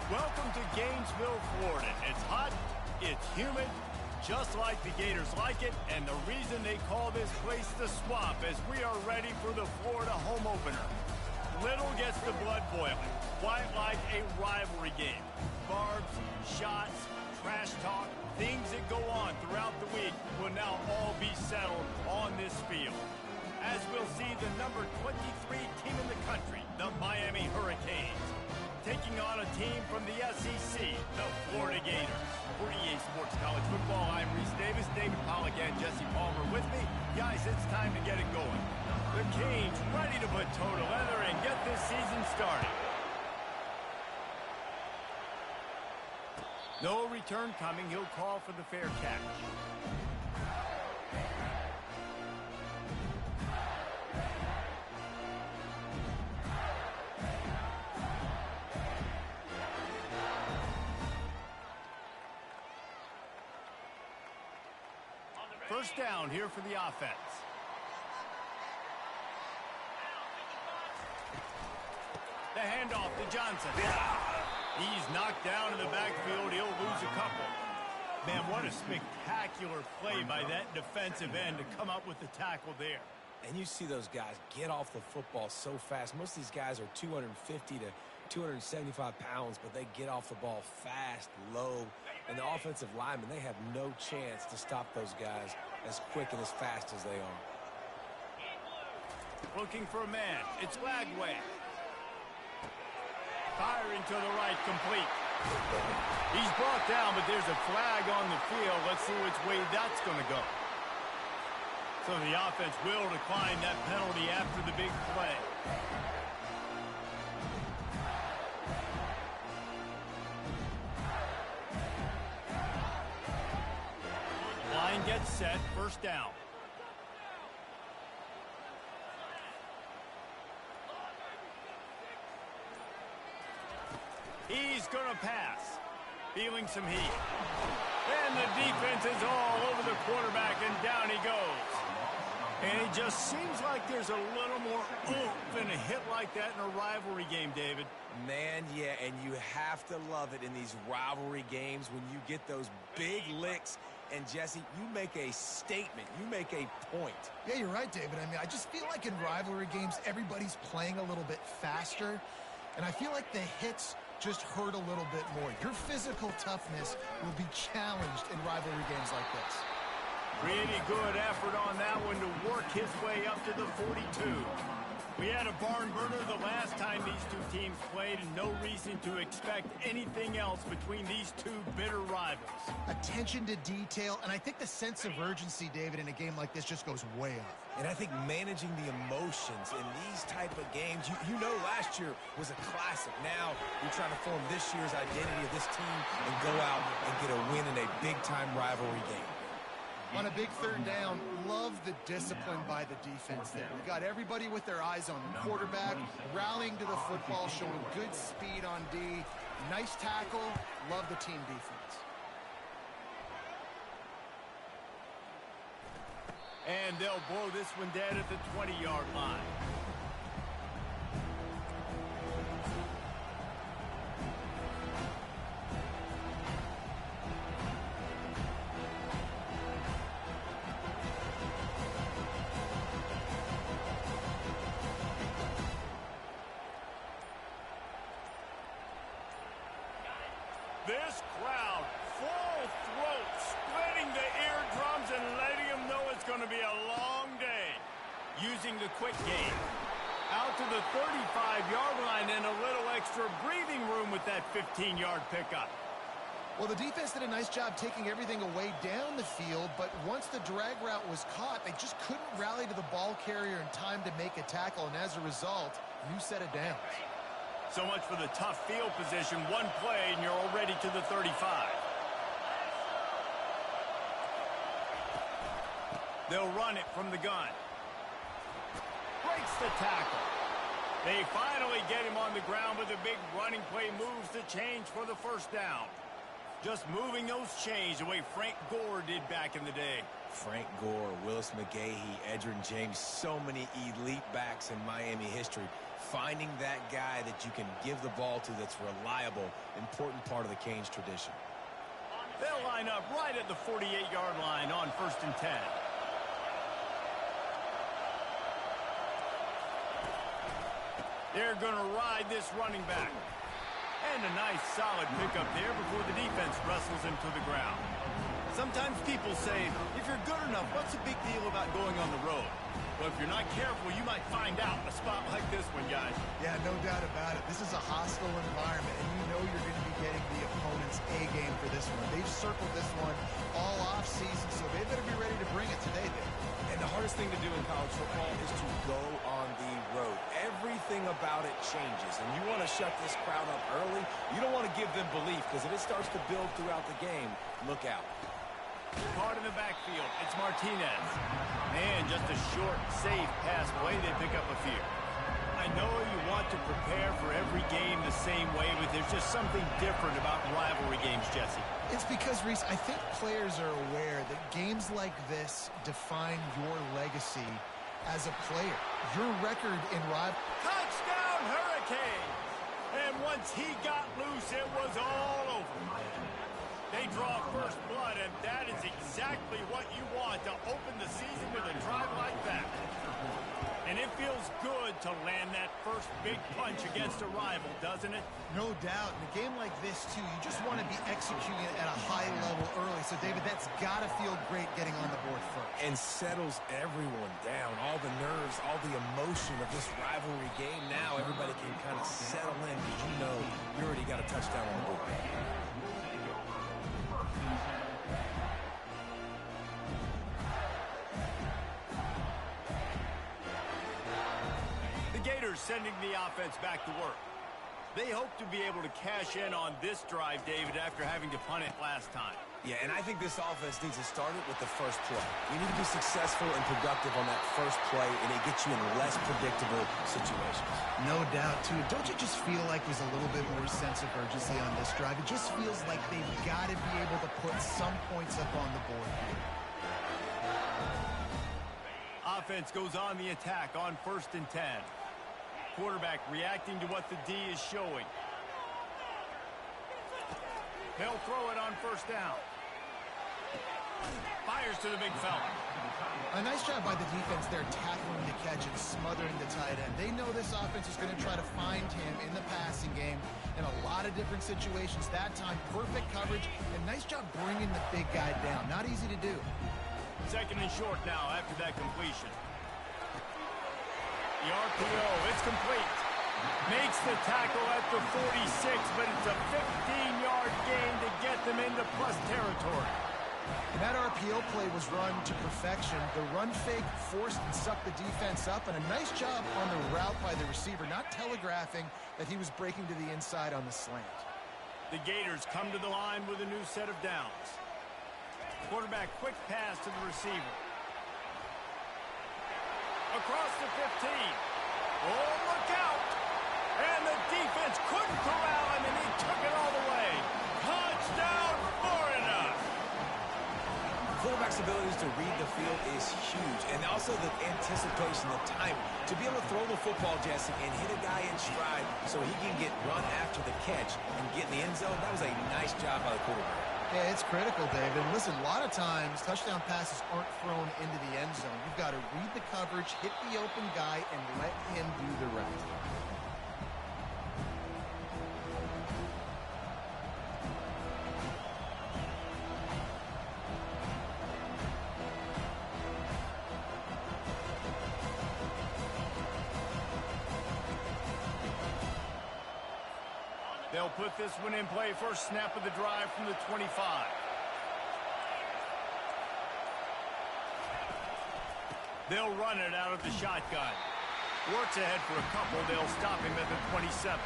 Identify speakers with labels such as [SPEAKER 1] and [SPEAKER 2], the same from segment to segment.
[SPEAKER 1] Welcome to Gainesville, Florida. It's hot, it's humid, just like the Gators like it, and the reason they call this place the Swamp is we are ready for the Florida home opener. Little gets the blood boiling, quite like a rivalry game. Barbs, shots, trash talk, things that go on throughout the week will now all be settled on this field. As we'll see the number 23 team in the country, the Miami Hurricanes, taking on a team from the SEC, the Florida Gators. For EA Sports College Football, I'm Reese Davis, David Pollack, and Jesse Palmer with me. Guys, it's time to get it going. The Canes ready to put toe to leather and get this season started. No return coming. He'll call for the fair catch. First down here for the offense. The handoff to Johnson. He's knocked down in the backfield. He'll lose a couple. Man, what a spectacular play by that defensive end to come up with the tackle there.
[SPEAKER 2] And you see those guys get off the football so fast. Most of these guys are 250 to 275 pounds, but they get off the ball fast, low. And the offensive linemen, they have no chance to stop those guys as quick and as fast as they are.
[SPEAKER 1] Looking for a man. It's Lagway. Firing to the right, complete. He's brought down, but there's a flag on the field. Let's see which way that's going to go. So the offense will decline that penalty after the big play. Line gets set, first down. He's going to pass. Feeling some heat. And the defense is all over the quarterback, and down he goes. And it just seems like there's a little more oomph in a hit like that in a rivalry game, David.
[SPEAKER 2] Man, yeah, and you have to love it in these rivalry games when you get those big licks. And, Jesse, you make a statement. You make a point.
[SPEAKER 3] Yeah, you're right, David. I mean, I just feel like in rivalry games, everybody's playing a little bit faster. And I feel like the hits just hurt a little bit more. Your physical toughness will be challenged in rivalry games like this.
[SPEAKER 1] Pretty good effort on that one to work his way up to the 42. We had a barn burner the last time these two teams played, and no reason to expect anything else between these two bitter rivals.
[SPEAKER 3] Attention to detail, and I think the sense of urgency, David, in a game like this just goes way up.
[SPEAKER 2] And I think managing the emotions in these type of games, you know last year was a classic. Now you're trying to form this year's identity of this team and go out and get a win in a big-time rivalry game.
[SPEAKER 3] On a big third down, love the discipline by the defense there. We got everybody with their eyes on the quarterback, rallying to the football, showing good speed on D. Nice tackle. Love the team defense.
[SPEAKER 1] And they'll blow this one dead at the 20-yard line. This crowd, full throat, splitting the eardrums and letting them know it's going to be a long day. Using the quick game. Out to the 35-yard line and a little extra breathing room with that 15-yard pickup.
[SPEAKER 3] Well, the defense did a nice job taking everything away down the field, but once the drag route was caught, they just couldn't rally to the ball carrier in time to make a tackle, and as a result, new set of downs.
[SPEAKER 1] So much for the tough field position. One play, and you're already to the 35. They'll run it from the gun. Breaks the tackle. They finally get him on the ground, but the big running play moves the chains for the first down. Just moving those chains the way Frank Gore did back in the day.
[SPEAKER 2] Frank Gore, Willis McGahee, Edgerrin James, so many elite backs in Miami history. Finding that guy that you can give the ball to that's reliable, important part of the Canes tradition.
[SPEAKER 1] They'll line up right at the 48-yard line on 1st and 10. They're going to ride this running back. And a nice solid pickup there before the defense wrestles him to the ground. Sometimes people say, if you're good enough, what's the big deal about going on the road? Well, if you're not careful, you might find out in a spot like this one, guys.
[SPEAKER 3] Yeah, no doubt about it. This is a hostile environment, and you know you're going to be getting the opponent's A game for this one. They've circled this one all off season, so they better be ready to bring it today, Dave.
[SPEAKER 2] And the hardest thing to do in college football is to go on the road. Everything about it changes, and you want to shut this crowd up early. You don't want to give them belief, because if it starts to build throughout the game, look out.
[SPEAKER 1] Caught in the backfield, it's Martinez. And just a short, safe pass play, they pick up a few. I know you want to prepare for every game the same way, but there's just something different about rivalry games, Jesse.
[SPEAKER 3] It's because, Reese, I think players are aware that games like this define your legacy as a player. Your record in rivalry.
[SPEAKER 1] Touchdown, Hurricane! And once he got loose, it was all over. They draw first blood, and that is exactly what you want to open the season with a drive like that. And it feels good to land that first big punch against a rival, doesn't it?
[SPEAKER 3] No doubt. In a game like this, too, you just want to be executing it at a high level early. So, David, that's got to feel great getting on the board first.
[SPEAKER 2] And settles everyone down. All the nerves, all the emotion of this rivalry game. Now everybody can kind of settle in because you know you already got a touchdown on the board.
[SPEAKER 1] Gators sending the offense back to work. They hope to be able to cash in on this drive, David, after having to punt it last time.
[SPEAKER 2] Yeah, and I think this offense needs to start it with the first play. You need to be successful and productive on that first play, and it gets you in less predictable situations.
[SPEAKER 3] No doubt, too. Don't you just feel like there's a little bit more sense of urgency on this drive? It just feels like they've got to be able to put some points up on the board here.
[SPEAKER 1] Offense goes on the attack on 1st and 10. Quarterback reacting to what the D is showing. They'll throw it on 1st down. Fires to the big fella.
[SPEAKER 3] A nice job by the defense there tackling the catch and smothering the tight end. They know this offense is going to try to find him in the passing game in a lot of different situations. That time, perfect coverage and nice job bringing the big guy down. Not easy to do.
[SPEAKER 1] 2nd and short now after that completion. The RPO, it's complete. Makes the tackle at the 46, but it's a 15-yard gain to get them into plus territory.
[SPEAKER 3] And that RPO play was run to perfection. The run fake forced and sucked the defense up, and a nice job on the route by the receiver, not telegraphing that he was breaking to the inside on the slant.
[SPEAKER 1] The Gators come to the line with a new set of downs. Quarterback quick pass to the receiver. Across the 15. Oh, look out! And the defense couldn't corral him, and he took it all the way. Touchdown, Florida!
[SPEAKER 2] Quarterback's abilities to read the field is huge, and also the anticipation, the timing. To be able to throw the football, Jesse, and hit a guy in stride so he can get run after the catch and get in the end zone, that was a nice job by the quarterback.
[SPEAKER 3] Yeah, it's critical, David. Listen, a lot of times touchdown passes aren't thrown into the end zone. You've got to read the coverage, hit the open guy, and let him do the rest.
[SPEAKER 1] They'll put this one in play. First snap of the drive from the 25. They'll run it out of the shotgun. Works ahead for a couple. They'll stop him at the 27.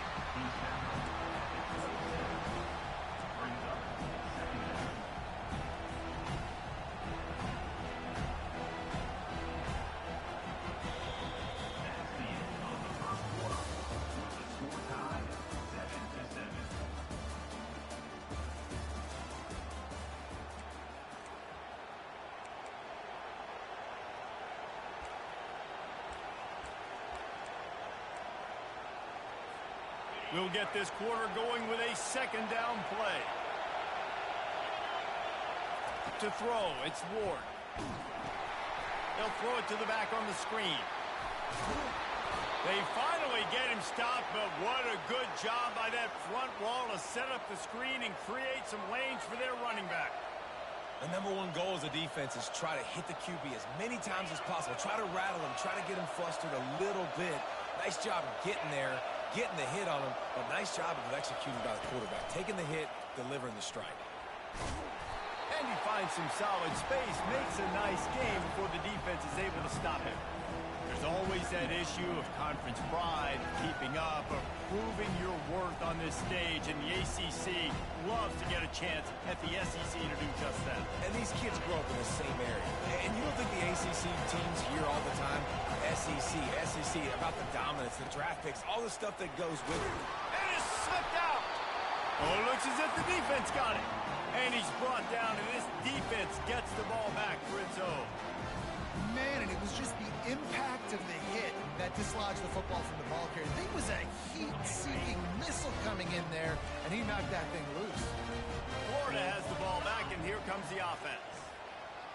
[SPEAKER 1] We'll get this quarter going with a second down play. To throw, it's Ward. They'll throw it to the back on the screen. They finally get him stopped, but what a good job by that front wall to set up the screen and create some lanes for their running back.
[SPEAKER 2] The number one goal as a defense is try to hit the QB as many times as possible. Try to rattle him, try to get him flustered a little bit. Nice job of getting there, getting the hit on him, but nice job of executing by the quarterback. Taking the hit, delivering the strike.
[SPEAKER 1] And he finds some solid space, makes a nice game before the defense is able to stop him. There's always that issue of conference pride, keeping up, or proving your worth on this stage, and the ACC loves to get a chance at the SEC to do just that.
[SPEAKER 2] And these kids grow up in the same area. And you don't think the ACC teams hear all the time, SEC, about the dominance, the draft picks, all the stuff that goes with it.
[SPEAKER 1] And it's slipped out. Oh, it looks as if the defense got it. And he's brought down, and this defense gets the ball back for its own.
[SPEAKER 3] Man, and it was just the impact of the hit that dislodged the football from the ball carrier. I think it was a heat-seeking missile coming in there, and he knocked that thing loose.
[SPEAKER 1] Florida has the ball back, and here comes the offense.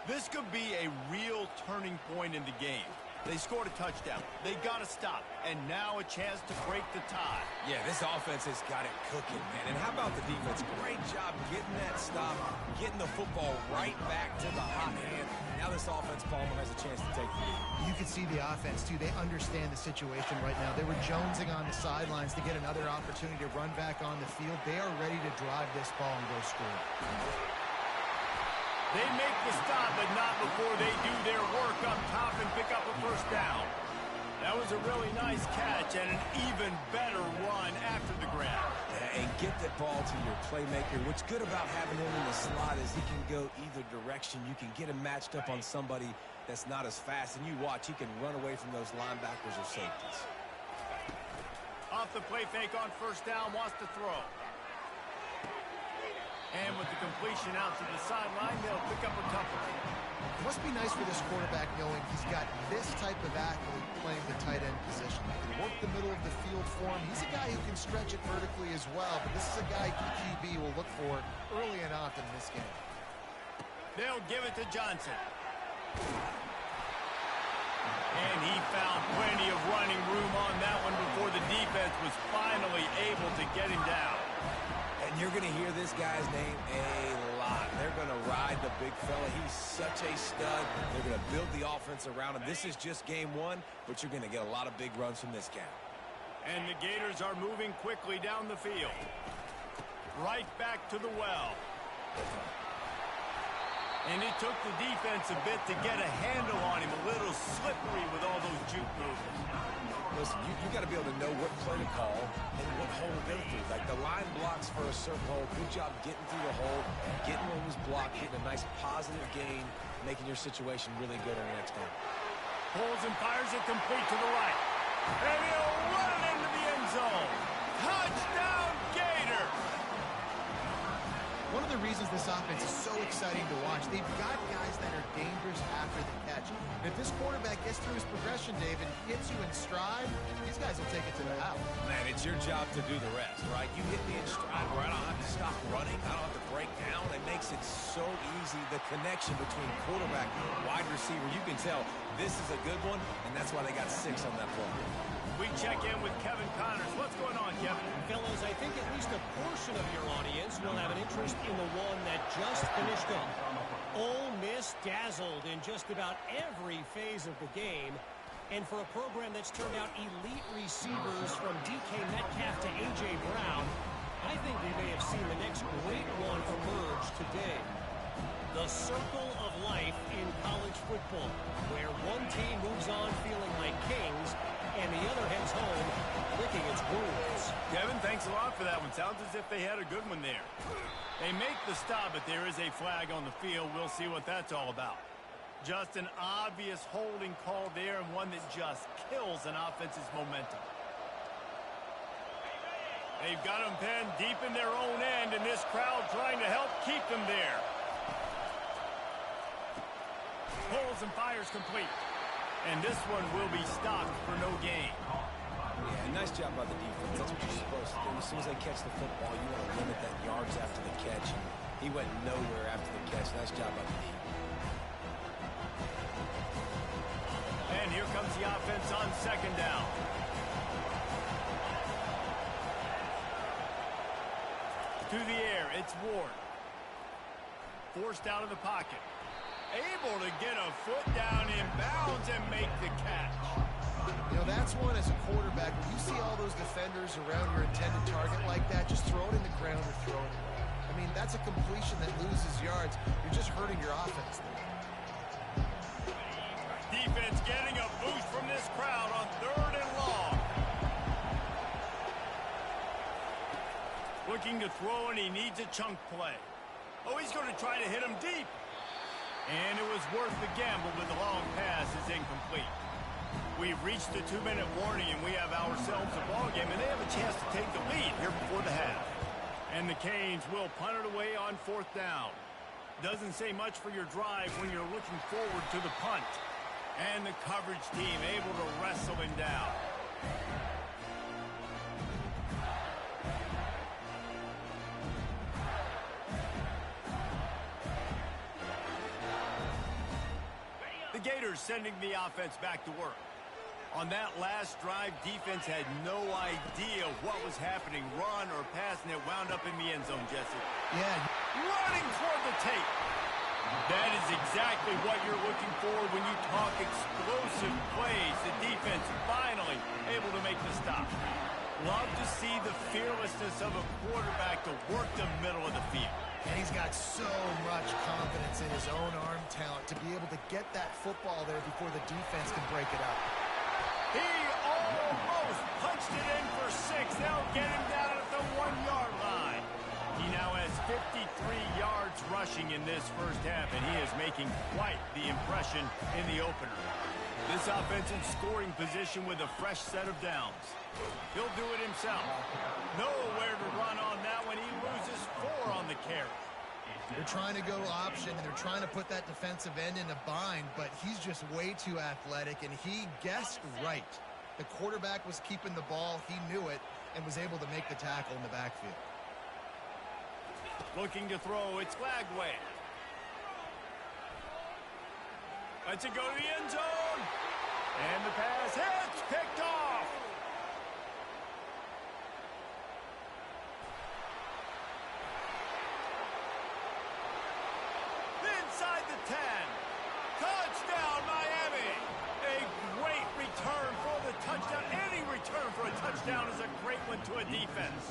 [SPEAKER 1] This could be a real turning point in the game. They scored a touchdown. They got to stop. And now a chance to break the tie.
[SPEAKER 2] Yeah, this offense has got it cooking, man. And how about the defense? Great job getting that stop, getting the football right back to the hot hand. Now this offense, Palmer, has a chance to take the lead.
[SPEAKER 3] You can see the offense, too. They understand the situation right now. They were jonesing on the sidelines to get another opportunity to run back on the field. They are ready to drive this ball and go score.
[SPEAKER 1] They make the stop, but not before they do their work up top and pick up a first down. That was a really nice catch and an even better run after the grab.
[SPEAKER 2] Yeah, and get that ball to your playmaker. What's good about having him in the slot is he can go either direction. You can get him matched up on somebody that's not as fast, and you watch, he can run away from those linebackers or safeties.
[SPEAKER 1] Off the play fake on first down, wants to throw. And with the completion out to the sideline, they'll pick up a couple.
[SPEAKER 3] It must be nice for this quarterback knowing he's got this type of athlete playing the tight end position. He can work the middle of the field for him. He's a guy who can stretch it vertically as well, but this is a guy QB will look for early and often in this game.
[SPEAKER 1] They'll give it to Johnson. And he found plenty of running room on that one before the defense was finally able to get him down.
[SPEAKER 2] And you're going to hear this guy's name a lot. They're going to ride the big fella. He's such a stud. They're going to build the offense around him. This is just game one, but you're going to get a lot of big runs from this guy.
[SPEAKER 1] And the Gators are moving quickly down the field. Right back to the well. And it took the defense a bit to get a handle on him. A little slippery with all those juke moves.
[SPEAKER 2] Listen, you got to be able to know what play to call and what hole to go through. Like the line blocks for a certain hole. Good job getting through the hole, getting what was blocked, getting a nice positive gain, making your situation really good on the next down.
[SPEAKER 1] Pulls and fires it complete to the right. And he'll run it into the end zone. Touchdown, Gator!
[SPEAKER 3] One of the reasons this offense is so exciting to watch, they've got guys that are dangerous after the catch. And if this quarterback gets through his progression, David, gets you in stride, these guys will take it to the house.
[SPEAKER 2] Man, it's your job to do the rest, right? You hit me in stride where I don't have to stop running. I don't have to break down. It makes it so easy. The connection between quarterback and wide receiver, you can tell this is a good one, and that's why they got 6 on that play.
[SPEAKER 1] We check in with Kevin Connors. What's going on, Kevin?
[SPEAKER 4] Fellas, I think at least a portion of your audience will have an interest in the one that just finished up. Ole Miss dazzled in just about every phase of the game. And for a program that's turned out elite receivers from DK Metcalf to A.J. Brown, I think we may have seen the next great one emerge today. The circle of life in college football, where one team moves on feeling like kings, and the other heads home licking its wounds.
[SPEAKER 1] Kevin, thanks a lot for that one. Sounds as if they had a good one there. They make the stop, but there is a flag on the field. We'll see what that's all about. Just an obvious holding call there, and one that just kills an offense's momentum. They've got them pinned deep in their own end, and this crowd trying to help keep them there. Pulls and fires complete. And this one will be stopped for no gain.
[SPEAKER 2] Yeah, nice job by the defense. That's what you're supposed to do. As soon as they catch the football, you want to limit that yards after the catch. He went nowhere after the catch. Nice job by the defense.
[SPEAKER 1] And here comes the offense on second down. To the air, it's Ward. Forced out of the pocket. Able to get a foot down in bounds and make the catch.
[SPEAKER 3] You know, that's one as a quarterback. When you see all those defenders around your intended target like that, just throw it in the ground or throw it away. I mean, that's a completion that loses yards. You're just hurting your offense there.
[SPEAKER 1] Defense getting a boost from this crowd on 3rd and long. Looking to throw, and he needs a chunk play. Oh, he's going to try to hit him deep. And it was worth the gamble, but the long pass is incomplete. We've reached the 2-minute warning, and we have ourselves a ball game, and they have a chance to take the lead here before the half. And the Canes will punt it away on 4th down. Doesn't say much for your drive when you're looking forward to the punt. And the coverage team able to wrestle him down. The Gators sending the offense back to work. On that last drive, defense had no idea what was happening. Run or pass, and it wound up in the end zone, Jesse.
[SPEAKER 3] Yeah.
[SPEAKER 1] Running toward the tape. That is exactly what you're looking for when you talk explosive plays. The defense finally able to make the stop. Love to see the fearlessness of a quarterback to work the middle of the field.
[SPEAKER 3] And he's got so much confidence in his own arm talent to be able to get that football there before the defense can break it up.
[SPEAKER 1] He almost punched it in for 6. They'll get him down at the 1-yard line. He now has 53 yards rushing in this first half, and he is making quite the impression in the opener. This offense in scoring position with a fresh set of downs. He'll do it himself. Nowhere to run on that one. He loses 4 on the carry.
[SPEAKER 3] They're trying to go option, and they're trying to put that defensive end in a bind, but he's just way too athletic, and he guessed right. The quarterback was keeping the ball. He knew it and was able to make the tackle in the backfield.
[SPEAKER 1] Looking to throw, it's Lagway. Lets it go to the end zone. And the pass hits, picked off. Inside the 10. Touchdown, Miami. A great return for the touchdown. Any return for a touchdown is a great one to a defense.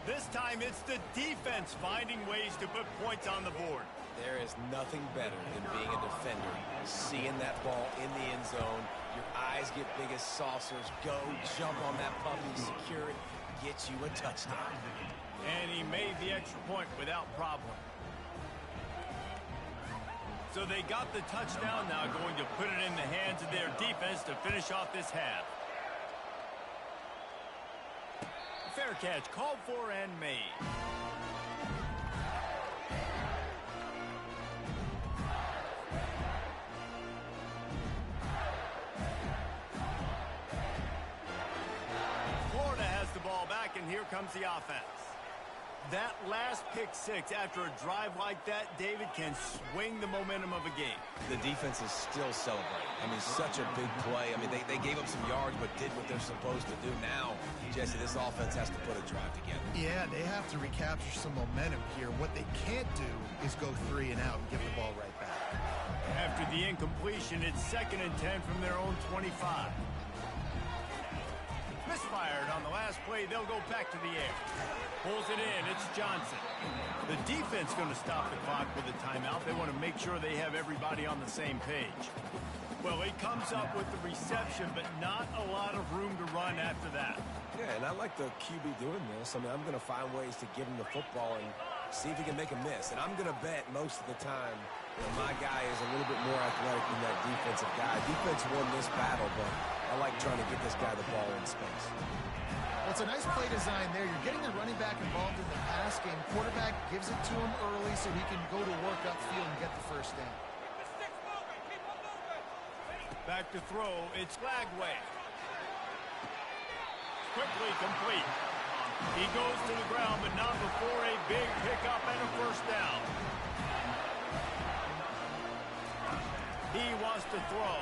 [SPEAKER 1] This time it's the defense finding ways to put points on the board.
[SPEAKER 2] There is nothing better than being a defender, seeing that ball in the end zone. Your eyes get big as saucers. Go, jump on that puppy, secure it, get you a touchdown.
[SPEAKER 1] And he made the extra point without problem. So they got the touchdown, now going to put it in the hands of their defense to finish off this half. Fair catch called for and made. Florida has the ball back, and here comes the offense. That last pick 6 after a drive like that, David, can swing the momentum of a game.
[SPEAKER 2] The defense is still celebrating. I mean, such a big play. I mean, they gave up some yards but did what they're supposed to do. Now, Jesse, this offense has to put a drive together.
[SPEAKER 3] Yeah, they have to recapture some momentum here. What they can't do is go 3 and out and give the ball right back.
[SPEAKER 1] After the incompletion, it's 2nd and 10 from their own 25. Misfired on the last play. They'll go back to the air. Pulls it in. It's Johnson. The defense going to stop the clock with a timeout. They want to make sure they have everybody on the same page. Well, he comes up with the reception, but not a lot of room to run after that.
[SPEAKER 2] Yeah, and I like the QB doing this. I mean, I'm going to find ways to give him the football and see if he can make a miss. And I'm going to bet most of the time that my guy is a little bit more athletic than that defensive guy. Defense won this battle, but I like trying to get this guy the ball in space.
[SPEAKER 3] Well, it's a nice play design there. You're getting the running back involved in the pass game. Quarterback gives it to him early so he can go to work upfield and get the first down.
[SPEAKER 1] Back to throw, it's Lagway. quickly complete. He goes to the ground, but not before a big pickup and a first down. He wants to throw.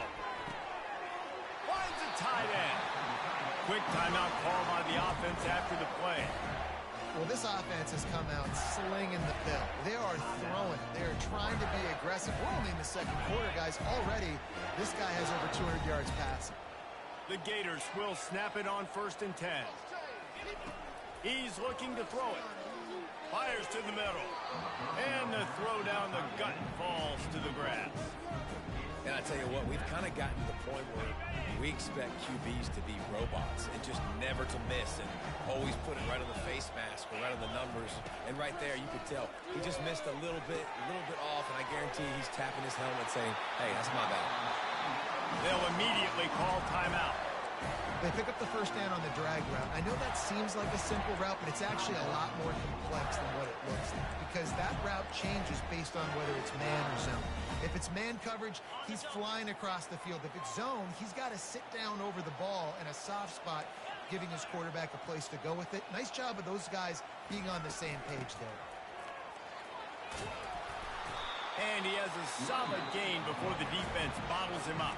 [SPEAKER 1] Finds a tight end. Quick timeout call by the offense after the play.
[SPEAKER 3] Well, this offense has come out slinging the pill. They are throwing. They are trying to be aggressive. We're only in the second quarter, guys. Already, this guy has over 200 yards passing.
[SPEAKER 1] The Gators will snap it on 1st and 10. He's looking to throw it. Fires to the middle. And the throw down the gut falls to the grass.
[SPEAKER 2] And I tell you what, we've kind of gotten to the point where we expect QBs to be robots and just never to miss and always put it right on the face mask or right on the numbers. And right there, you could tell he just missed a little bit off, and I guarantee he's tapping his helmet saying, hey, that's my bad.
[SPEAKER 1] They'll immediately call timeout.
[SPEAKER 3] They pick up the first down on the drag route. I know that seems like a simple route, but it's actually a lot more complex than what it looks like because that route changes based on whether it's man or zone. If it's man coverage, he's flying across the field. If it's zone, he's got to sit down over the ball in a soft spot, giving his quarterback a place to go with it. Nice job of those guys being on the same page there.
[SPEAKER 1] And he has a solid gain before the defense bottles him up.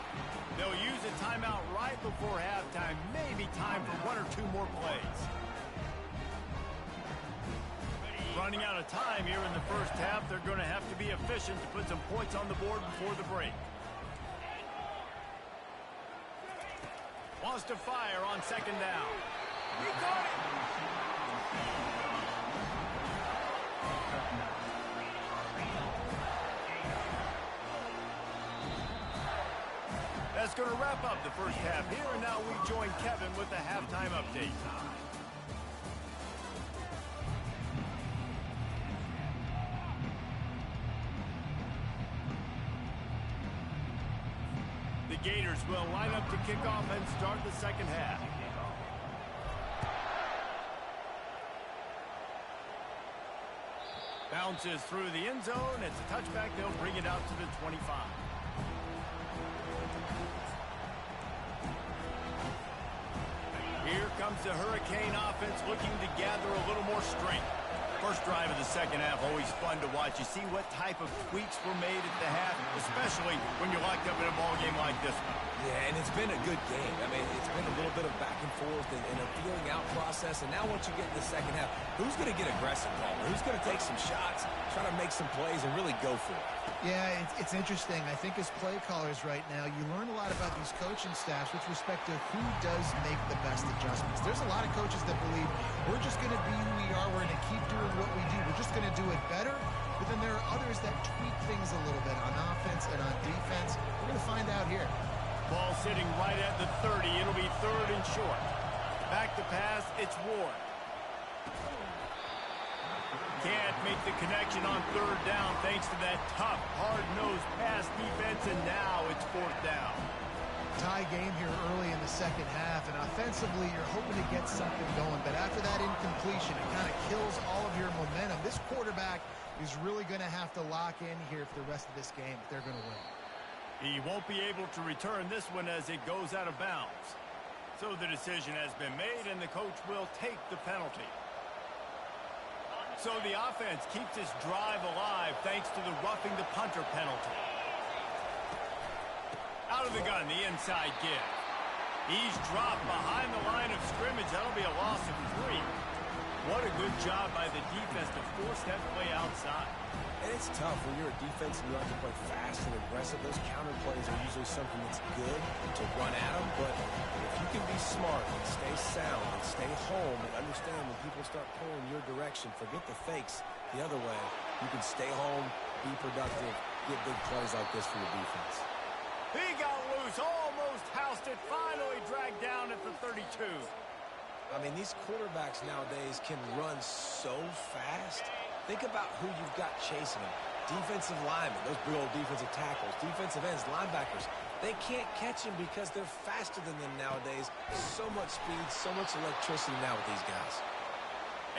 [SPEAKER 1] They'll use a timeout right before halftime. Maybe time for 1 or 2 more plays. Running out of time here in the first half. They're going to have to be efficient to put some points on the board before the break. Wants to fire on 2nd down. He caught it! That's going to wrap up the first half here, and now we join Kevin with the halftime update. The Gators will line up to kick off and start the second half. Bounces through the end zone. It's a touchback. They'll bring it out to the 25. Here comes the Hurricane offense looking to gather a little more strength. First drive of the second half, always fun to watch. You see what type of tweaks were made at the half, especially when you're locked up in a ball game like this one.
[SPEAKER 2] Yeah, and it's been a good game. I mean, it's been a little bit of back and forth and a feeling out process. And now once you get in the second half, who's going to get aggressive, Palmer? Who's going to take some shots, try to make some plays, and really go for it?
[SPEAKER 3] Yeah, it's interesting. I think as play callers right now, you learn a lot about these coaching staffs with respect to who does make the best adjustments. There's a lot of coaches that believe we're just going to be who we are. We're going to keep doing what we do. We're just going to do it better. But then there are others that tweak things a little bit on offense and on defense. We're going to find out here.
[SPEAKER 1] Ball sitting right at the 30. It'll be 3rd and short. Back to pass. It's Ward. Can't make the connection on 3rd down thanks to that tough, hard-nosed pass defense, and now it's 4th down.
[SPEAKER 3] Tie game here early in the second half, and offensively you're hoping to get something going, but after that incompletion, it kind of kills all of your momentum. This quarterback is really going to have to lock in here for the rest of this game if they're going to win.
[SPEAKER 1] He won't be able to return this one as it goes out of bounds. So the decision has been made, and the coach will take the penalty. So the offense keeps this drive alive thanks to the roughing the punter penalty. Out of the gun, the inside give. He's dropped behind the line of scrimmage. That'll be a loss of 3. What a good job by the defense to force that play outside.
[SPEAKER 2] And it's tough when you're a defense and you have to play fast and aggressive. Those counter plays are usually something that's good to run at them. But if you can be smart and stay sound and stay home and understand when people start pulling your direction, forget the fakes the other way, you can stay home, be productive, get big plays like this for your defense.
[SPEAKER 1] He got loose, almost housed it, finally dragged down at the 32.
[SPEAKER 2] I mean, these quarterbacks nowadays can run so fast. Think about who you've got chasing them. Defensive linemen, those big old defensive tackles, defensive ends, linebackers. They can't catch them because they're faster than them nowadays. So much speed, so much electricity now with these guys.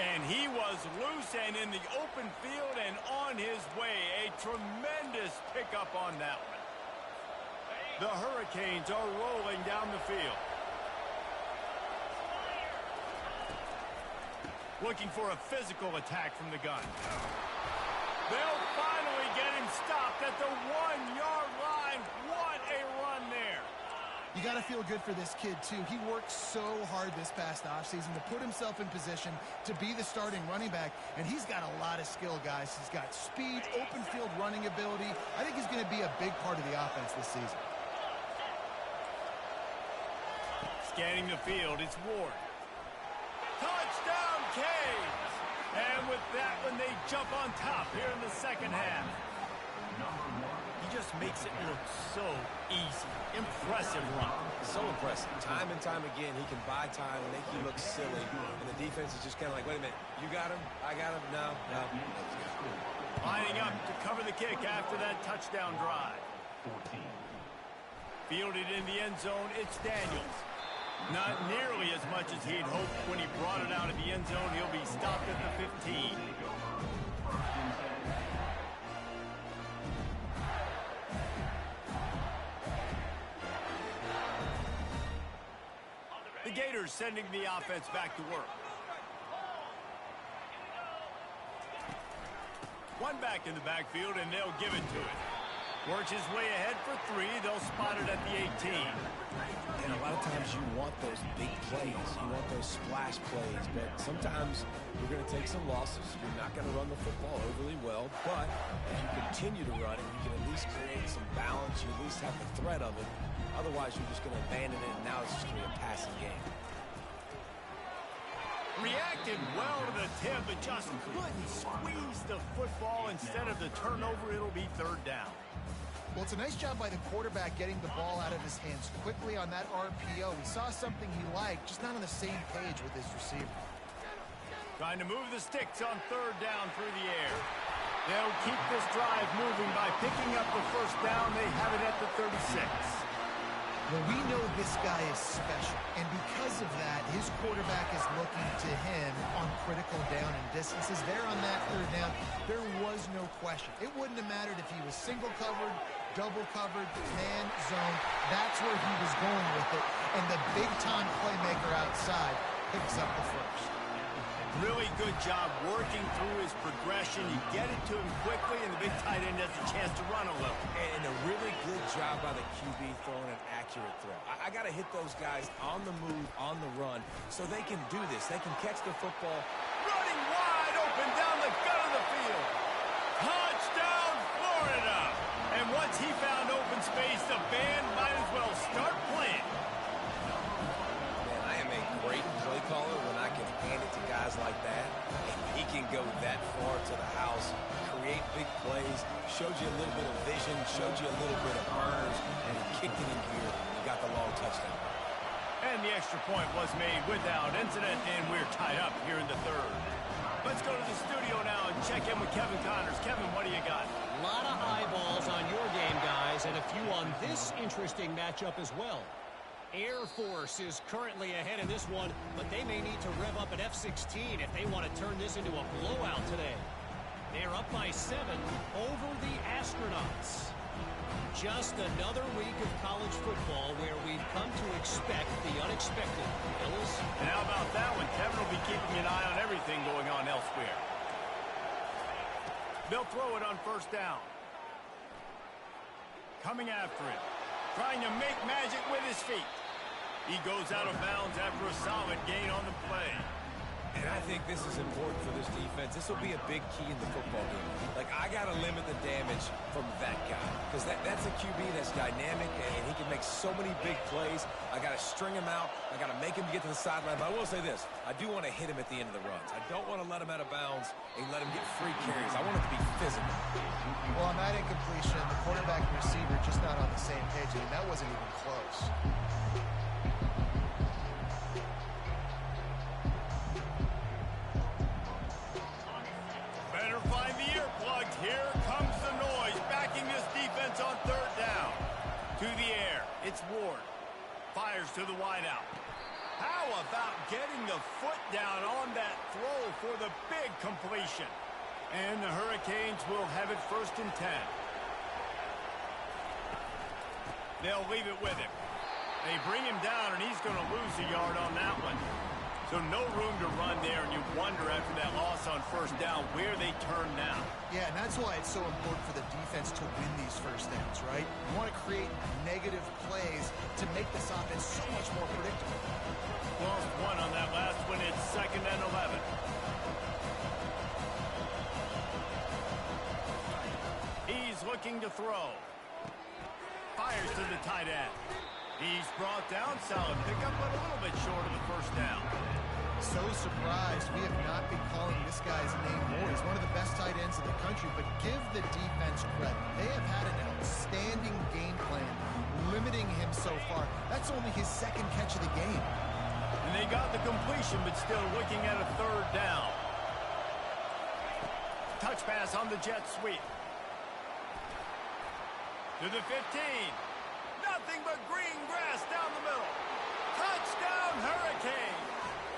[SPEAKER 1] And he was loose and in the open field and on his way. A tremendous pickup on that one. The Hurricanes are rolling down the field. Looking for a physical attack from the gun. They'll finally get him stopped at the 1-yard line. What a run there.
[SPEAKER 3] You got to feel good for this kid, too. He worked so hard this past offseason to put himself in position to be the starting running back, and he's got a lot of skill, guys. He's got speed, open field running ability. I think he's going to be a big part of the offense this season.
[SPEAKER 1] Scanning the field, it's Ward. Touchdown, Canes! And with that one, they jump on top here in the second half. He just makes it look so easy. Impressive run.
[SPEAKER 2] So impressive. Time and time again, he can buy time and make you look silly. And the defense is just kind of like, wait a minute, you got him? I got him? No.
[SPEAKER 1] Lining up to cover the kick after that touchdown drive. Fielded in the end zone, it's Daniels. Not nearly as much as he'd hoped when he brought it out of the end zone. He'll be stopped at the 15. The Gators sending the offense back to work. One back in the backfield, and they'll give it to it. Works his way ahead for 3. They'll spot it at the 18.
[SPEAKER 2] And a lot of times you want those big plays. You want those splash plays. But sometimes you're going to take some losses. You're not going to run the football overly well. But if you continue to run it, you can at least create some balance. You at least have the threat of it. Otherwise, you're just going to abandon it, and now it's just going to be a passing game.
[SPEAKER 1] Reacted well to the tip, but just couldn't squeeze the football. Instead of the turnover, it'll be third down.
[SPEAKER 3] Well, it's a nice job by the quarterback getting the ball out of his hands quickly on that RPO. He saw something he liked, just not on the same page with his receiver.
[SPEAKER 1] Trying to move the sticks on third down through the air. They'll keep this drive moving by picking up the first down. They have it at the 36.
[SPEAKER 3] Well, we know this guy is special, and because of that, his quarterback is looking to him on critical down and distances. There on that third down, there was no question. It wouldn't have mattered if he was single covered, double covered, man, zone. That's where he was going with it, and the big-time playmaker outside picks up the first.
[SPEAKER 1] Really good job working through his progression. You get it to him quickly, and the big tight end has a chance to run a little.
[SPEAKER 2] And a really good job by the QB throwing an accurate throw. I got to hit those guys on the move, on the run, so they can do this. They can catch the football.
[SPEAKER 1] Running wide open down the gut of the field. Touchdown, Florida. And once he found open space, the band might as well start playing.
[SPEAKER 2] Man, I am a great play caller when I can hand it to guys like that. And he can go that far to the house, create big plays, showed you a little bit of vision, showed you a little bit of burns, and he kicked it in gear and got the long touchdown.
[SPEAKER 1] And the extra point was made without incident, and we're tied up here in the third. Let's go to the studio now and check in with Kevin Connors. Kevin, what do you got?
[SPEAKER 4] A lot of eyeballs on your game, guys, and a few on this interesting matchup as well. Air Force is currently ahead in this one, but they may need to rev up an F-16 if they want to turn this into a blowout today. They're up by 7 over the Astronauts. Just another week of college football where we've come to expect the unexpected. Bills?
[SPEAKER 1] And how about that one? Kevin will be keeping an eye on everything going on elsewhere. They'll throw it on first down. Coming after it. Trying to make magic with his feet. He goes out of bounds after a solid gain on the play.
[SPEAKER 2] And I think this is important for this defense. This will be a big key in the football game. Like, I got to limit the damage from that guy. Because that's a QB that's dynamic, and he can make so many big plays. I got to string him out. I got to make him get to the sideline. But I will say this. I do want to hit him at the end of the runs. I don't want to let him out of bounds and let him get free carries. I want it to be physical.
[SPEAKER 3] Well, on that incompletion, the quarterback and receiver just not on the same page. I mean, that wasn't even close.
[SPEAKER 1] Better find the earplugs. Here comes the noise, backing this defense on third down. To the air, it's Ward. Fires to the wideout. How about getting the foot down on that throw for the big completion? And the Hurricanes will have it 1st and 10. They'll leave it with him. They bring him down, and he's going to lose a yard on that one. So So no room to run there, and you wonder after that loss on first down where they turn now.
[SPEAKER 3] Yeah, and that's why it's so important for the defense to win these first downs, right? You want to create negative plays to make this offense so much more predictable.
[SPEAKER 1] Lost one on that last one. It's 2nd and 11. He's looking to throw. Fires to the tight end. He's brought down. Solid pickup, but a little bit short of the first down.
[SPEAKER 3] So surprised we have not been calling this guy's name more. He's one of the best tight ends in the country, but give the defense credit. They have had an outstanding game plan limiting him so far. That's only his 2nd catch of the game.
[SPEAKER 1] And they got the completion, but still looking at a 3rd down. Touch pass on the jet sweep. To the 15. Nothing but green grass down the middle. Touchdown, Hurricane.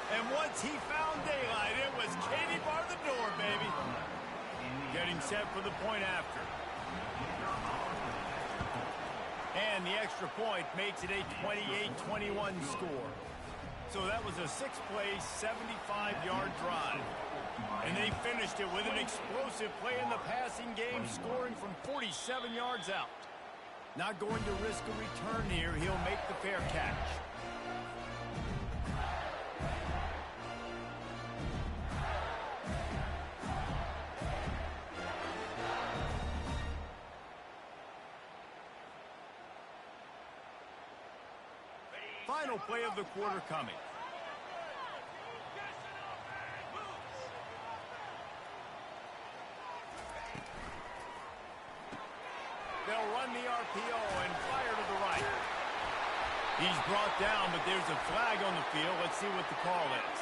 [SPEAKER 1] And once he found daylight, it was Katie bar the door, baby. Getting set for the point after. And the extra point makes it a 28-21 score. So that was a 6-play, 75-yard drive. And they finished it with an explosive play in the passing game, scoring from 47 yards out. Not going to risk a return here. He'll make the fair catch. Final play of the quarter coming. They'll run the RPO and fire to the right. He's brought down, but there's a flag on the field. Let's see what the call is.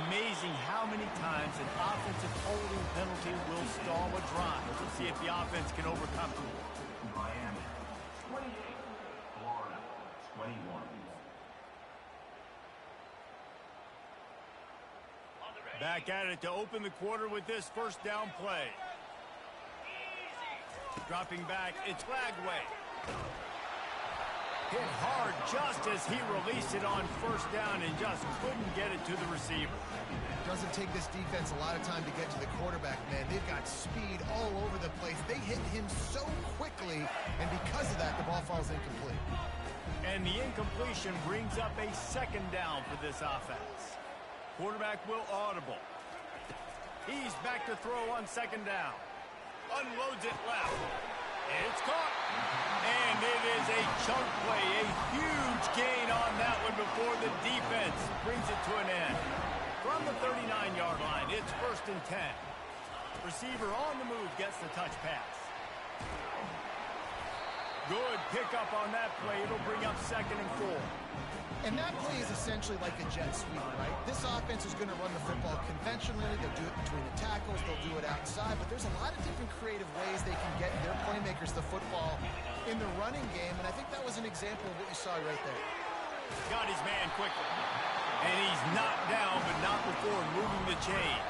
[SPEAKER 1] Amazing how many times an offensive holding penalty will stall a drive. Let's see if the offense can overcome it.
[SPEAKER 5] Miami, 28. Florida, 21.
[SPEAKER 1] Back at it to open the quarter with this first down play. Dropping back, it's Lagway. Hit hard just as he released it on first down and just couldn't get it to the receiver.
[SPEAKER 3] Doesn't take this defense a lot of time to get to the quarterback, man. They've got speed all over the place. They hit him so quickly, and because of that, the ball falls incomplete.
[SPEAKER 1] And the incompletion brings up a 2nd down for this offense. Quarterback will audible. He's back to throw on 2nd down. Unloads it left. It's caught. And it is a chunk play. A huge gain on that one before the defense brings it to an end. From the 39-yard line, it's 1st and 10. Receiver on the move gets the touch pass. Good pickup on that play. It'll bring up 2nd and 4.
[SPEAKER 3] And that play is essentially like a jet sweep, right? This offense is going to run the football conventionally. They'll do it between the tackles. They'll do it outside. But there's a lot of different creative ways they can get their playmakers the football in the running game. And I think that was an example of what you saw right there.
[SPEAKER 1] Got his man quickly. And he's knocked down, but not before moving the chains.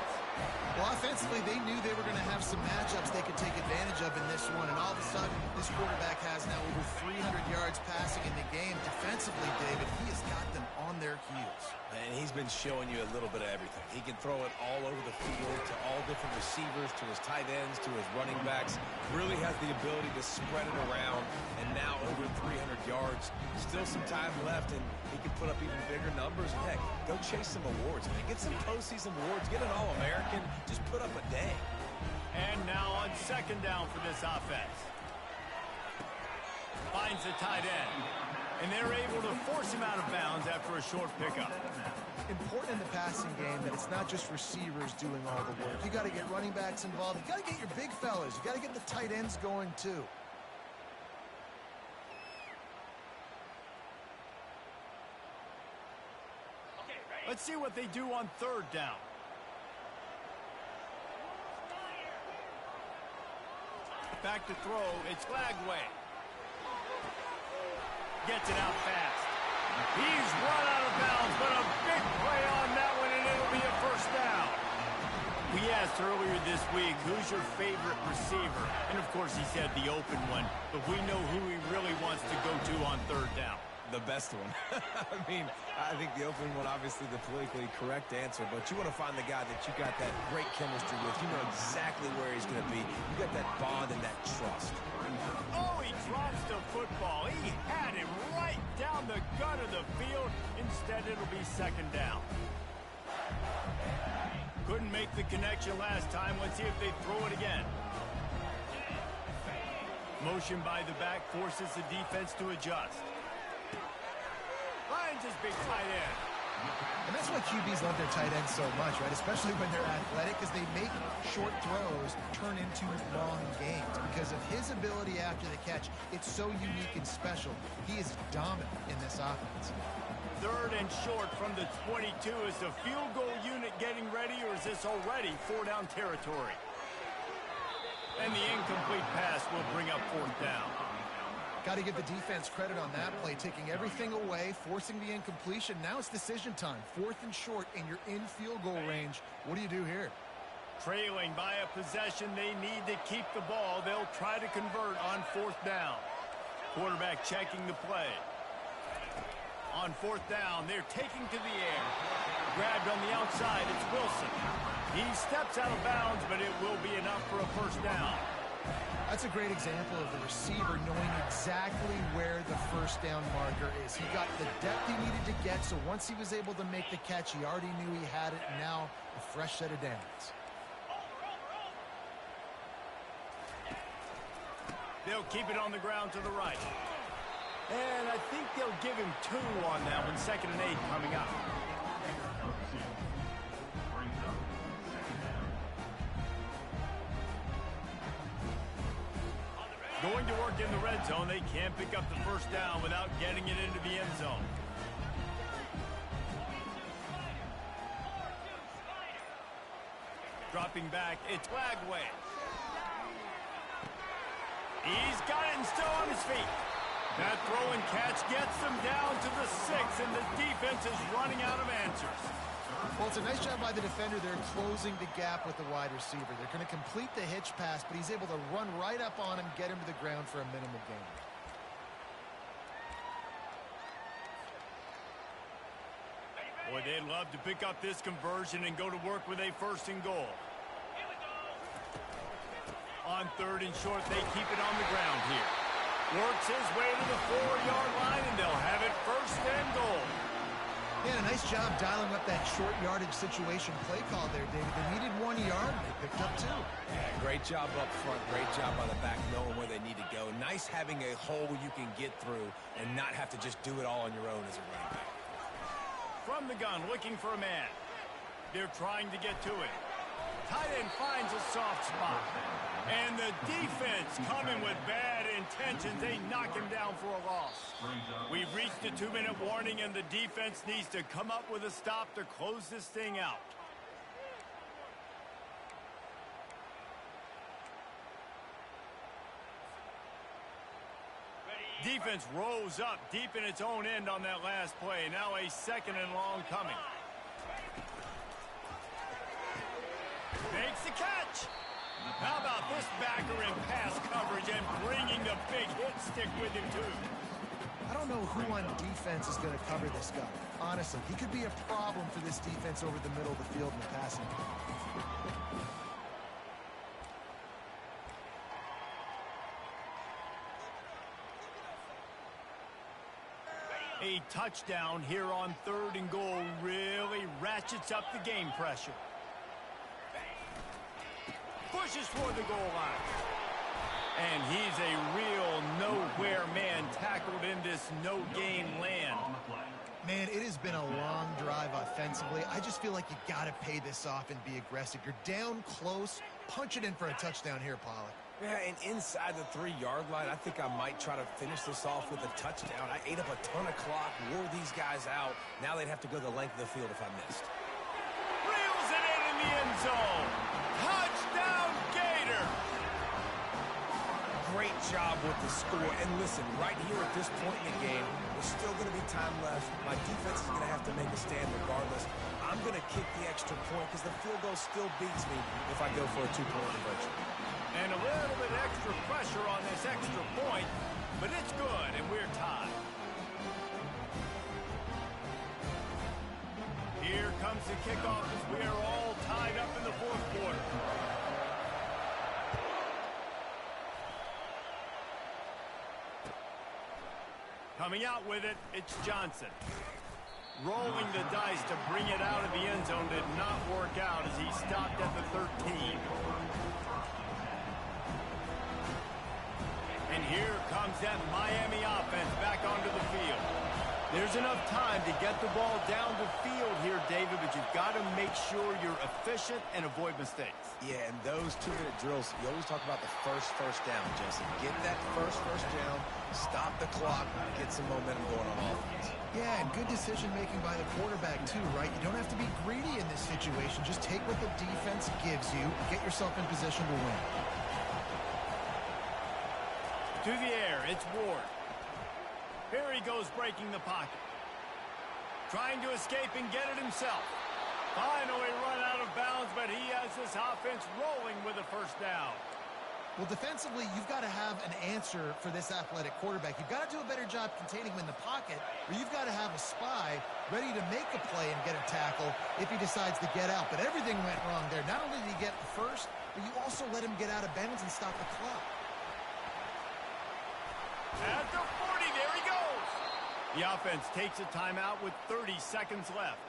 [SPEAKER 3] Well, offensively, they knew they were going to have some matchups they could take advantage of in this one. And all of a sudden, this quarterback has now over 300 yards passing in the game. Defensively, David, he has got them on their heels.
[SPEAKER 2] And he's been showing you a little bit of everything. He can throw it all over the field to all different receivers, to his tight ends, to his running backs. Really has the ability to spread it around. And now over 300 yards. Still some time left, and he can put up even bigger numbers. And heck, go chase some awards, man. Get some postseason awards. Get an All-American. Just put up a day.
[SPEAKER 1] And now on 2nd down for this offense. Finds the tight end. And they're able to force him out of bounds after a short pickup.
[SPEAKER 3] Important in the passing game that it's not just receivers doing all the work. You got to get running backs involved. You got to get your big fellas. You got to get the tight ends going too.
[SPEAKER 1] Let's see what they do on 3rd down. Back to throw. It's Lagway. Gets it out fast. He's run out of bounds, but a big play on that one, and it'll be a 1st down. We asked earlier this week, who's your favorite receiver? And, of course, he said the open one, but we know who he really wants to go to on 3rd down.
[SPEAKER 2] The best one. I mean, I think the opening one, obviously the politically correct answer, but you want to find the guy that you got that great chemistry with. You know exactly where he's going to be. You got that bond and that trust.
[SPEAKER 1] Oh, he drops the football. He had it right down the gut of the field. Instead, it'll be second down. Couldn't make the connection last time. Let's see if they throw it again. Motion by the back forces the defense to adjust. Finds his big tight end.
[SPEAKER 3] And that's why QBs love their tight ends so much, right? Especially when they're athletic, because they make short throws turn into long gains. Because of his ability after the catch, it's so unique and special. He is dominant in this offense.
[SPEAKER 1] Third and short from the 22. Is the field goal unit getting ready, or is this already four-down territory? And the incomplete pass will bring up fourth down.
[SPEAKER 3] Got to give the defense credit on that play, taking everything away, forcing the incompletion. Now it's decision time. Fourth and short, and you're in field goal range. What do you do here?
[SPEAKER 1] Trailing by a possession, they need to keep the ball. They'll try to convert on fourth down. Quarterback checking the play. On fourth down, they're taking to the air. Grabbed on the outside, it's Wilson. He steps out of bounds, but it will be enough for a first down.
[SPEAKER 3] That's a great example of the receiver knowing exactly where the first down marker is. He got the depth he needed to get, so once he was able to make the catch, he already knew he had it, and now a fresh set of downs.
[SPEAKER 1] They'll keep it on the ground to the right. And I think they'll give him 2 on that one. 2nd and 8 coming up. Going to work in the red zone. They can't pick up the first down without getting it into the end zone. Dropping back, it's Lagway. He's got it and still on his feet. That throw and catch gets them down to the 6, and the defense is running out of answers.
[SPEAKER 3] Well, it's a nice job by the defender. They're closing the gap with the wide receiver. They're going to complete the hitch pass, but he's able to run right up on him, get him to the ground for a minimal gain.
[SPEAKER 1] Boy, they'd love to pick up this conversion and go to work with a 1st and goal. On 3rd and short, they keep it on the ground here. Works his way to the 4-yard line, and they'll have it 1st and goal.
[SPEAKER 3] Yeah, a nice job dialing up that short yardage situation play call there, David. They needed 1 yard, and they picked up 2.
[SPEAKER 2] Yeah, great job up front. Great job by the back, knowing where they need to go. Nice having a hole you can get through and not have to just do it all on your own as a running back.
[SPEAKER 1] From the gun, looking for a man. They're trying to get to it. Tight end finds a soft spot. And the defense coming with bad intentions. They knock him down for a loss. We've reached a 2-minute warning, and the defense needs to come up with a stop to close this thing out. Defense rose up deep in its own end on that last play. Now a 2nd and long coming. Makes the catch. How about this backer in pass coverage and bringing the big hit stick with him, too?
[SPEAKER 3] I don't know who on defense is going to cover this guy. Honestly, he could be a problem for this defense over the middle of the field in the passing game.
[SPEAKER 1] A touchdown here on 3rd and goal really ratchets up the game pressure. Pushes for the goal line. And he's a real nowhere man tackled in this no-gain land.
[SPEAKER 3] Man, it has been a long drive offensively. I just feel like you got to pay this off and be aggressive. You're down close. Punch it in for a touchdown here, Pollack.
[SPEAKER 2] Yeah, and inside the 3-yard line, I think I might try to finish this off with a touchdown. I ate up a ton of clock, wore these guys out. Now they'd have to go the length of the field if I missed.
[SPEAKER 1] Reels it in the end zone. Touchdown, Gator.
[SPEAKER 2] Great job with the score. And listen, right here at this point in the game, there's still going to be time left. My defense is going to have to make a stand regardless. I'm going to kick the extra point because the field goal still beats me if I go for a 2-point conversion.
[SPEAKER 1] And a little bit extra pressure on this extra point, but it's good, and we're tied. comes the kickoff as we are all tied up in the fourth quarter. Coming out with it, it's Johnson. Rolling the dice to bring it out of the end zone did not work out as he stopped at the 13. And here comes that Miami offense back onto the field. There's enough time to get the ball down the field here, David, but you've got to make sure you're efficient and avoid mistakes.
[SPEAKER 2] Yeah, and those 2-minute drills, you always talk about the first down, Jesse. Get that first down, stop the clock, get some momentum going on offense.
[SPEAKER 3] Yeah, and good decision-making by the quarterback, too, right? You don't have to be greedy in this situation. Just take what the defense gives you, get yourself in position to win.
[SPEAKER 1] To the air, it's Ward. Here he goes breaking the pocket. Trying to escape and get it himself. Finally run out of bounds, but he has this offense rolling with a first down.
[SPEAKER 3] Well, defensively, you've got to have an answer for this athletic quarterback. You've got to do a better job containing him in the pocket, or you've got to have a spy ready to make a play and get a tackle if he decides to get out. But everything went wrong there. Not only did he get the first, but you also let him get out of bounds and stop the clock.
[SPEAKER 1] At the 40, there he goes. The offense takes a timeout with 30 seconds left.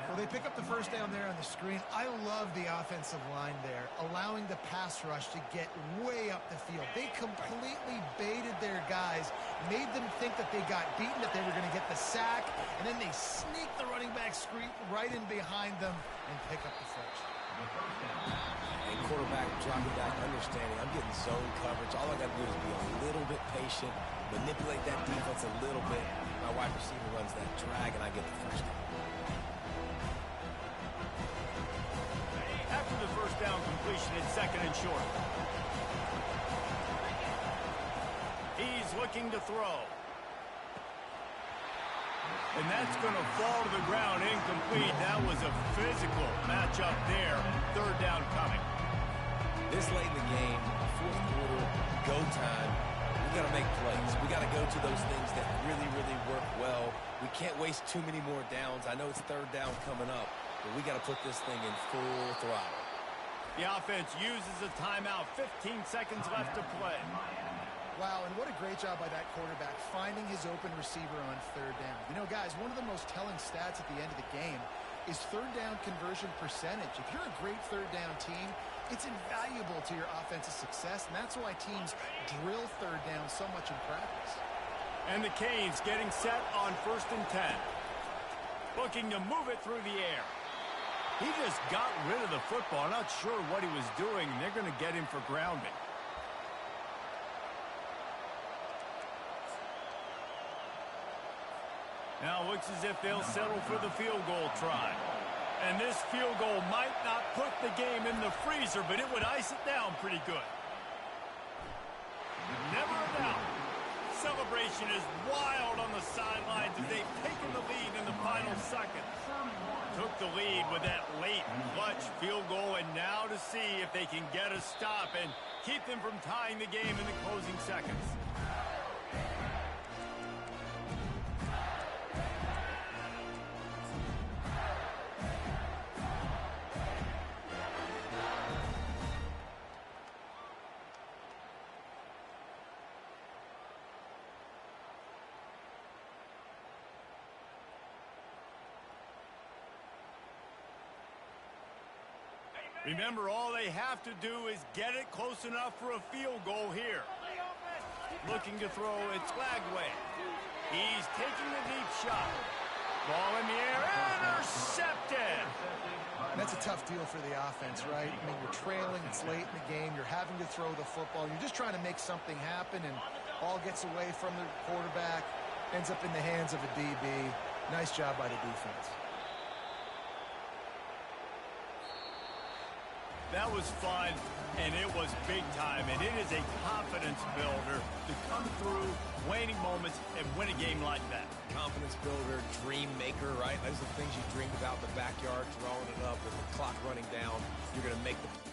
[SPEAKER 3] Well, they pick up the first down there on the screen. I love the offensive line there, allowing the pass rush to get way up the field. They completely baited their guys, made them think that they got beaten, that they were going to get the sack, and then they sneak the running back screen right in behind them and pick up the first.
[SPEAKER 2] And quarterback dropping back, understanding I'm getting zone coverage. All I got to do is be a little bit patient, manipulate that defense a little bit. My wide receiver runs that drag, and I get the first down.
[SPEAKER 1] After the first down completion, it's second and short. He's looking to throw. And that's going to fall to the ground incomplete. That was a physical matchup there. Third down coming.
[SPEAKER 2] This late in the game, fourth quarter, go time, we got to make plays. We got to go to those things that really, really work well. We can't waste too many more downs. I know it's third down coming up, but we got to put this thing in full throttle.
[SPEAKER 1] The offense uses a timeout. 15 seconds left to play.
[SPEAKER 3] Wow, and what a great job by that quarterback, finding his open receiver on third down. You know, guys, one of the most telling stats at the end of the game is third down conversion percentage. If you're a great third down team, it's invaluable to your offensive success, and that's why teams drill third down so much in practice.
[SPEAKER 1] And the Canes getting set on 1st and 10. Looking to move it through the air. He just got rid of the football. Not sure what he was doing, and they're going to get him for grounding. Now it looks as if they'll settle for the field goal try. And this field goal might not put the game in the freezer, but it would ice it down pretty good. Never a doubt. Celebration is wild on the sidelines as they've taken the lead in the final seconds. Took the lead with that late clutch field goal, and now to see if they can get a stop and keep them from tying the game in the closing seconds. Remember, all they have to do is get it close enough for a field goal here. Looking to throw, it's Lagway. He's taking the deep shot. Ball in the air, intercepted!
[SPEAKER 3] That's a tough deal for the offense, right? I mean, you're trailing, it's late in the game, you're having to throw the football, you're just trying to make something happen, and ball gets away from the quarterback, ends up in the hands of a DB. Nice job by the defense.
[SPEAKER 1] That was fun, and it was big time, and it is a confidence builder to come through waning moments and win a game like that.
[SPEAKER 2] Confidence builder, dream maker, right? Those are the things you dream about in the backyard, drawing it up with the clock running down. You're going to make the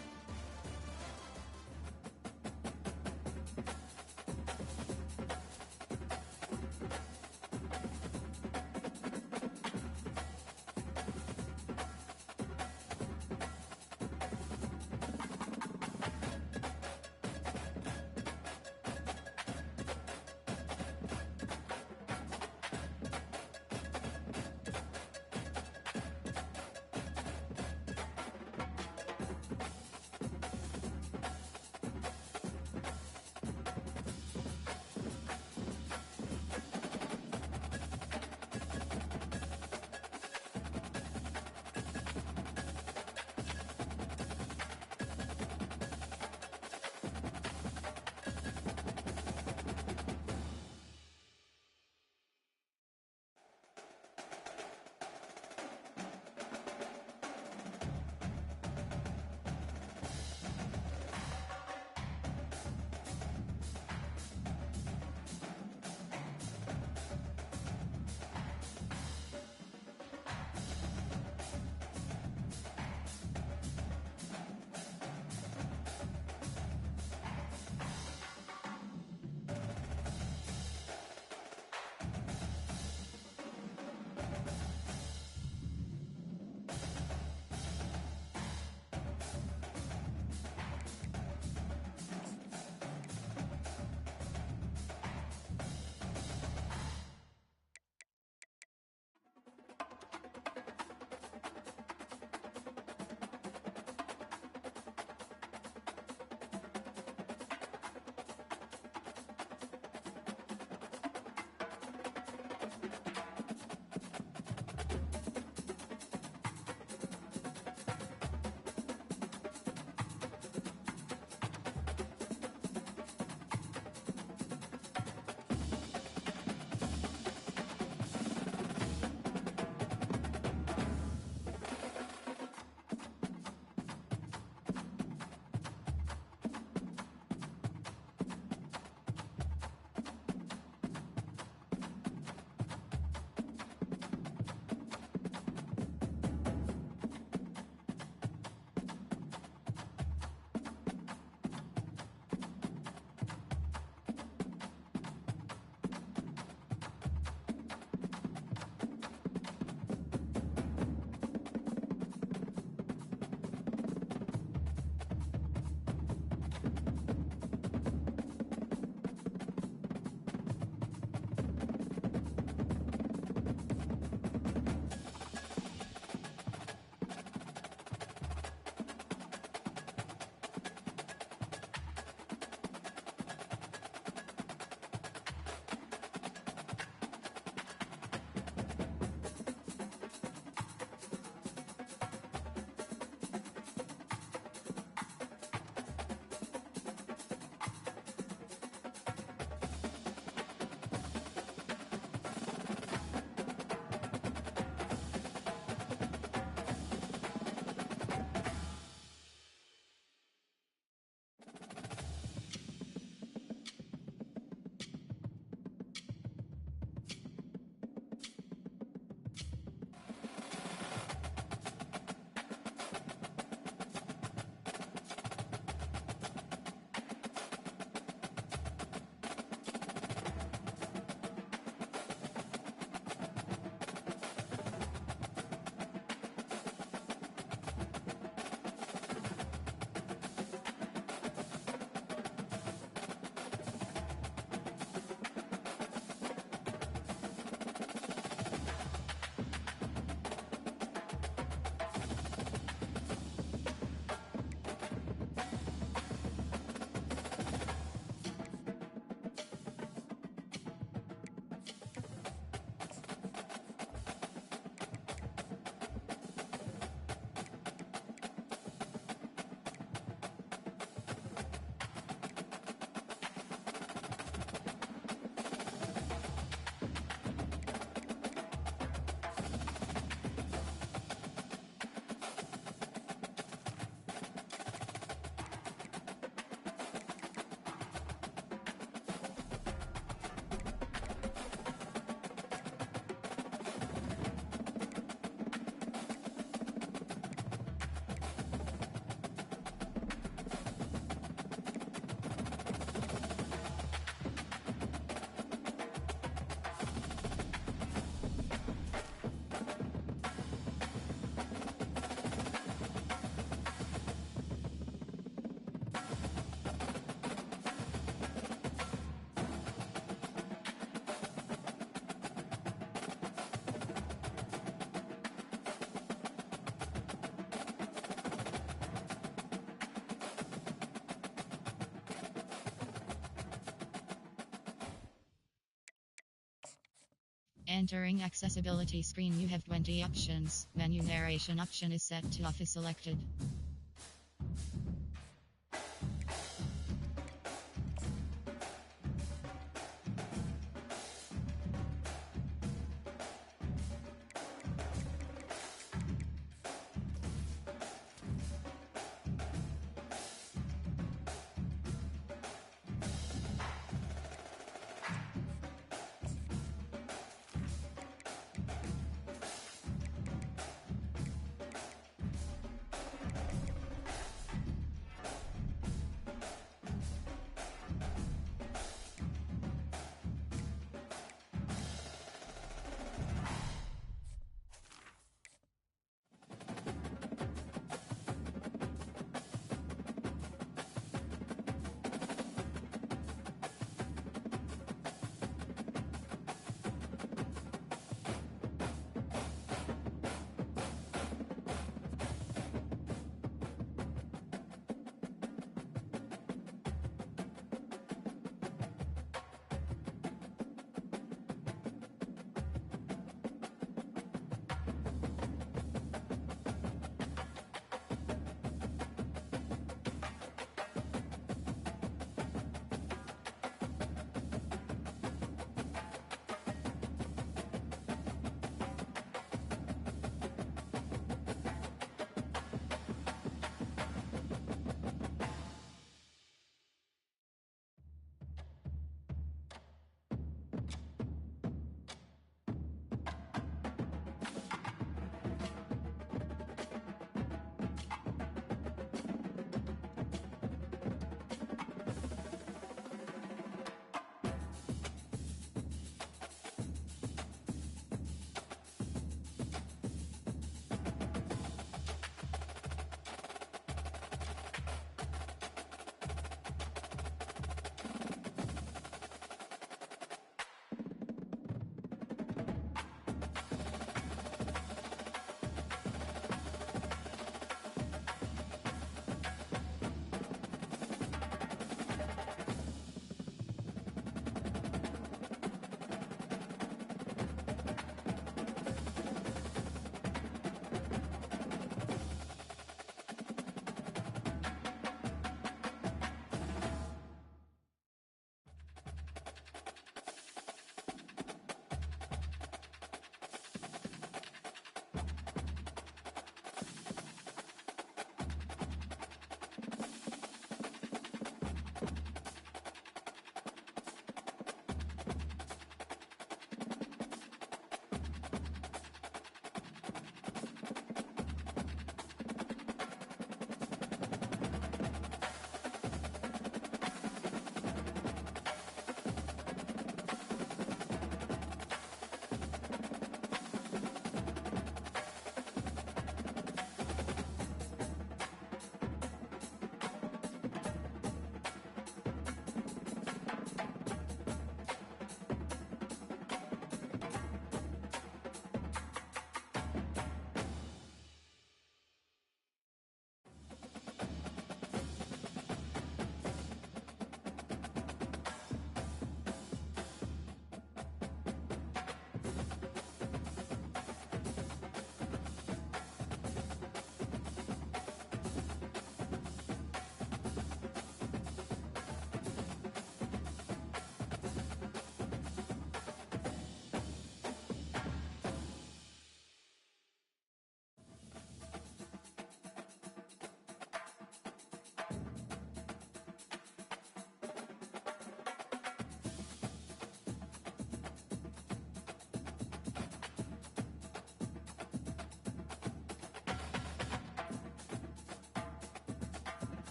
[SPEAKER 6] entering accessibility screen, you have 20 options. Menu narration option is set to off is selected.